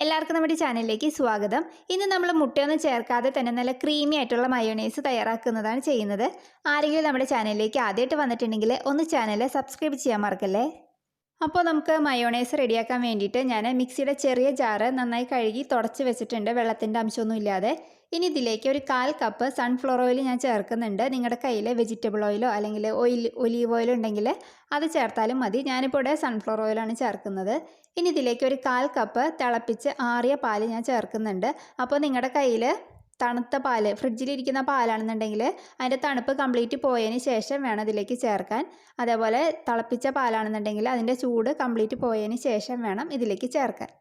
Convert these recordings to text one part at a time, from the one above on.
എല്ലാവർക്കും നമ്മുടെ ചാനലിലേക്ക് സ്വാഗതം. ഇന്ന് നമ്മൾ മുട്ടയൊന്നും ചേർക്കാതെ തന്നെ നല്ല ക്രീമി ആയിട്ടുള്ള മയോണൈസ് തയ്യാറാക്കുന്നതാണ് ചെയ്യുന്നത്. ആരെങ്കിലും നമ്മുടെ ചാനലിലേക്ക് ആദ്യമായിട്ട് വന്നിട്ടുണ്ടെങ്കിൽ ഒന്ന് ചാനൽ സബ്സ്ക്രൈബ് ചെയ്യാൻ മറക്കല്ലേ. അപ്പോൾ നമുക്ക് മയോണൈസ് റെഡിയാക്കാൻ വേണ്ടിയിട്ട് ഞാൻ മിക്സിയുടെ ചെറിയ ജാറ് നന്നായി കഴുകി തുടച്ച് വെച്ചിട്ടുണ്ട്, വെള്ളത്തിൻ്റെ അംശമൊന്നും ഇല്ലാതെ. ഇനി ഇതിലേക്ക് ഒരു 1/4 കപ്പ് സൺഫ്ലവർ ഓയിൽ ഞാൻ ചേർക്കുന്നുണ്ട്. നിങ്ങളുടെ കയ്യിൽ വെജിറ്റബിൾ ഓയിലോ അല്ലെങ്കിൽ ഒലീവ് ഓയിലോ ഉണ്ടെങ്കിൽ അത് ചേർത്താലും മതി. ഞാനിപ്പോൾ ഇവിടെ സൺഫ്ലവർ ഓയിലാണ് ചേർക്കുന്നത്. ഇനി ഇതിലേക്ക് ഒരു 1/4 കപ്പ് തിളപ്പിച്ച് ആറിയ പാല് ഞാൻ ചേർക്കുന്നുണ്ട്. അപ്പോൾ നിങ്ങളുടെ കയ്യിൽ തണുത്ത പാല്, ഫ്രിഡ്ജിലിരിക്കുന്ന പാലാണെന്നുണ്ടെങ്കിൽ അതിൻ്റെ തണുപ്പ് കംപ്ലീറ്റ് പോയതിന് ശേഷം വേണം ഇതിലേക്ക് ചേർക്കാൻ. അതേപോലെ തിളപ്പിച്ച പാലാണെന്നുണ്ടെങ്കിൽ അതിൻ്റെ ചൂട് കംപ്ലീറ്റ് പോയതിന് ശേഷം വേണം ഇതിലേക്ക് ചേർക്കാൻ.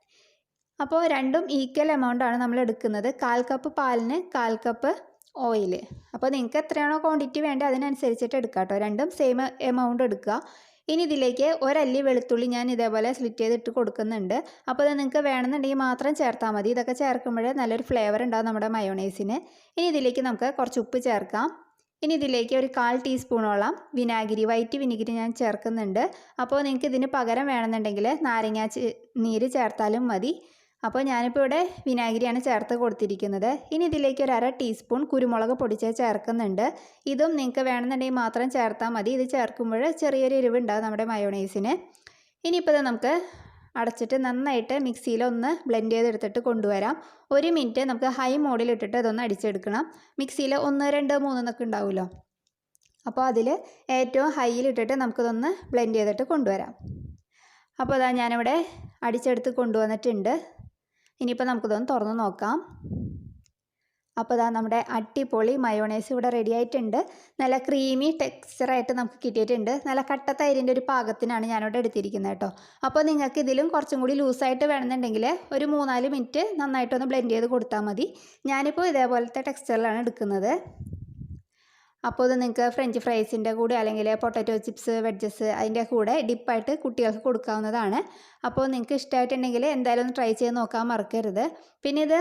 അപ്പോൾ രണ്ടും ഈക്വൽ എമൗണ്ടാണ് നമ്മൾ എടുക്കുന്നത്. 1/4 കപ്പ് പാലിന് 1/4 കപ്പ് ഓയിൽ. അപ്പോൾ നിങ്ങൾക്ക് എത്രയാണോ ക്വാണ്ടിറ്റി വേണ്ടത് അതിനനുസരിച്ചിട്ട് എടുക്കാം കേട്ടോ. രണ്ടും സെയിം എമൗണ്ട് എടുക്കുക. ഇനി ഇതിലേക്ക് ഒരല്ലി വെളുത്തുള്ളി ഞാൻ ഇതേപോലെ സ്ലിറ്റ് ചെയ്തിട്ട് കൊടുക്കുന്നുണ്ട്. അപ്പോൾ ഇത് നിങ്ങൾക്ക് വേണമെന്നുണ്ടെങ്കിൽ മാത്രം ചേർത്താൽ മതി. ഇതൊക്കെ ചേർക്കുമ്പോൾ നല്ലൊരു ഫ്ലേവർ ഉണ്ടാകും നമ്മുടെ മയോണൈസിന്. ഇനി ഇതിലേക്ക് നമുക്ക് കുറച്ച് ഉപ്പ് ചേർക്കാം. ഇനി ഇതിലേക്ക് ഒരു 1/4 ടീസ്പൂണോളം വിനാഗിരി, വൈറ്റ് വിനാഗിരി ഞാൻ ചേർക്കുന്നുണ്ട്. അപ്പോൾ നിങ്ങൾക്ക് ഇതിന് പകരം വേണമെന്നുണ്ടെങ്കിൽ നാരങ്ങ നീര് ചേർത്താലും മതി. അപ്പോൾ ഞാനിപ്പോൾ ഇവിടെ വിനാഗിരിയാണ് ചേർത്ത് കൊടുത്തിരിക്കുന്നത്. ഇനി ഇതിലേക്ക് ഒരു 1/2 ടീസ്പൂൺ കുരുമുളക് പൊടിച്ച് ചേർക്കുന്നുണ്ട്. ഇതും നിങ്ങൾക്ക് വേണമെന്നുണ്ടെങ്കിൽ മാത്രം ചേർത്താൽ മതി. ഇത് ചേർക്കുമ്പോൾ ചെറിയൊരു എരിവുണ്ടാകും നമ്മുടെ മയോണൈസിന്. ഇനിയിപ്പോൾ ഇത് നമുക്ക് അടച്ചിട്ട് നന്നായിട്ട് മിക്സിയിൽ ഒന്ന് ബ്ലെൻഡ് ചെയ്തെടുത്തിട്ട് കൊണ്ടുവരാം. 1 മിനിറ്റ് നമുക്ക് ഹൈ മോഡിലിട്ടിട്ട് ഇതൊന്ന് അടിച്ചെടുക്കണം. മിക്സിയിൽ 1, 2, 3 എന്നൊക്കെ ഉണ്ടാവുമല്ലോ. അപ്പോൾ അതിൽ ഏറ്റവും ഹൈയിലിട്ടിട്ട് നമുക്കിതൊന്ന് ബ്ലെൻഡ് ചെയ്തിട്ട് കൊണ്ടുവരാം. അപ്പോൾ അതാ ഞാനിവിടെ അടിച്ചെടുത്ത് കൊണ്ടുവന്നിട്ടുണ്ട്. ഇനിയിപ്പോൾ നമുക്കിതൊന്ന് തുറന്ന് നോക്കാം. അപ്പോൾ ഇതാ നമ്മുടെ അടിപൊളി മയോണൈസ് ഇവിടെ റെഡി ആയിട്ടുണ്ട്. നല്ല ക്രീമി ടെക്സ്ചറായിട്ട് നമുക്ക് കിട്ടിയിട്ടുണ്ട്. നല്ല കട്ട തൈരിൻ്റെ ഒരു പാകത്തിനാണ് ഞാനിവിടെ എടുത്തിരിക്കുന്നത് കേട്ടോ. അപ്പോൾ നിങ്ങൾക്ക് ഇതിലും കുറച്ചും കൂടി ലൂസായിട്ട് വേണമെന്നുണ്ടെങ്കിൽ ഒരു 3-4 മിനിറ്റ് നന്നായിട്ടൊന്ന് ബ്ലെൻഡ് ചെയ്ത് കൊടുത്താൽ മതി. ഞാനിപ്പോൾ ഇതേപോലത്തെ ടെക്സ്ചറിലാണ് എടുക്കുന്നത്. അപ്പോൾ ഇത് നിങ്ങൾക്ക് ഫ്രഞ്ച് ഫ്രൈസിൻ്റെ കൂടെ അല്ലെങ്കിൽ പൊട്ടാറ്റോ ചിപ്സ്, വെഡ്ജസ് അതിൻ്റെ കൂടെ ഡിപ്പായിട്ട് കുട്ടികൾക്ക് കൊടുക്കാവുന്നതാണ്. അപ്പോൾ നിങ്ങൾക്ക് ഇഷ്ടമായിട്ടുണ്ടെങ്കിൽ എന്തായാലും ഒന്ന് ട്രൈ ചെയ്ത് നോക്കാൻ മറക്കരുത്. പിന്നെ ഇത്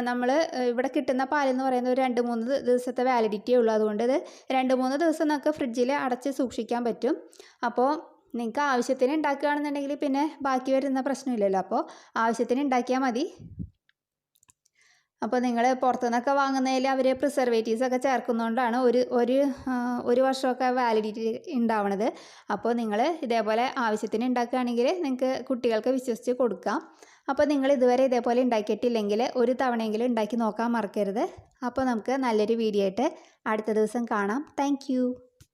നമ്മൾ ഇവിടെ കിട്ടുന്ന പാലെന്ന് പറയുന്നത് ഒരു 2-3 ദിവസത്തെ വാലിഡിറ്റിയേ ഉള്ളൂ. അതുകൊണ്ട് ഇത് 2-3 ദിവസം നമുക്ക് ഫ്രിഡ്ജിൽ അടച്ച് സൂക്ഷിക്കാൻ പറ്റും. അപ്പോൾ നിങ്ങൾക്ക് ആവശ്യത്തിന് ഉണ്ടാക്കുകയാണെന്നുണ്ടെങ്കിൽ പിന്നെ ബാക്കി വരുന്ന പ്രശ്നമില്ലല്ലോ. അപ്പോൾ ആവശ്യത്തിന് ഉണ്ടാക്കിയാൽ മതി. അപ്പോൾ നിങ്ങൾ പുറത്തുനിന്നൊക്കെ വാങ്ങുന്നതിൽ അവർ പ്രിസർവേറ്റീവ്സ് ഒക്കെ ചേർക്കുന്നതുകൊണ്ടാണ് ഒരു വർഷമൊക്കെ വാലിഡിറ്റി ഉണ്ടാവണത്. അപ്പോൾ നിങ്ങൾ ഇതേപോലെ ആവശ്യത്തിന് ഉണ്ടാക്കുകയാണെങ്കിൽ നിങ്ങൾക്ക് കുട്ടികൾക്ക് വിശ്വസിച്ച് കൊടുക്കാം. അപ്പോൾ നിങ്ങൾ ഇതുവരെ ഇതേപോലെ ഉണ്ടാക്കിയിട്ടില്ലെങ്കിൽ ഒരു തവണയെങ്കിലും ഉണ്ടാക്കി നോക്കാൻ മറക്കരുത്. അപ്പോൾ നമുക്ക് നല്ലൊരു വീഡിയോ ആയിട്ട് അടുത്ത ദിവസം കാണാം. താങ്ക്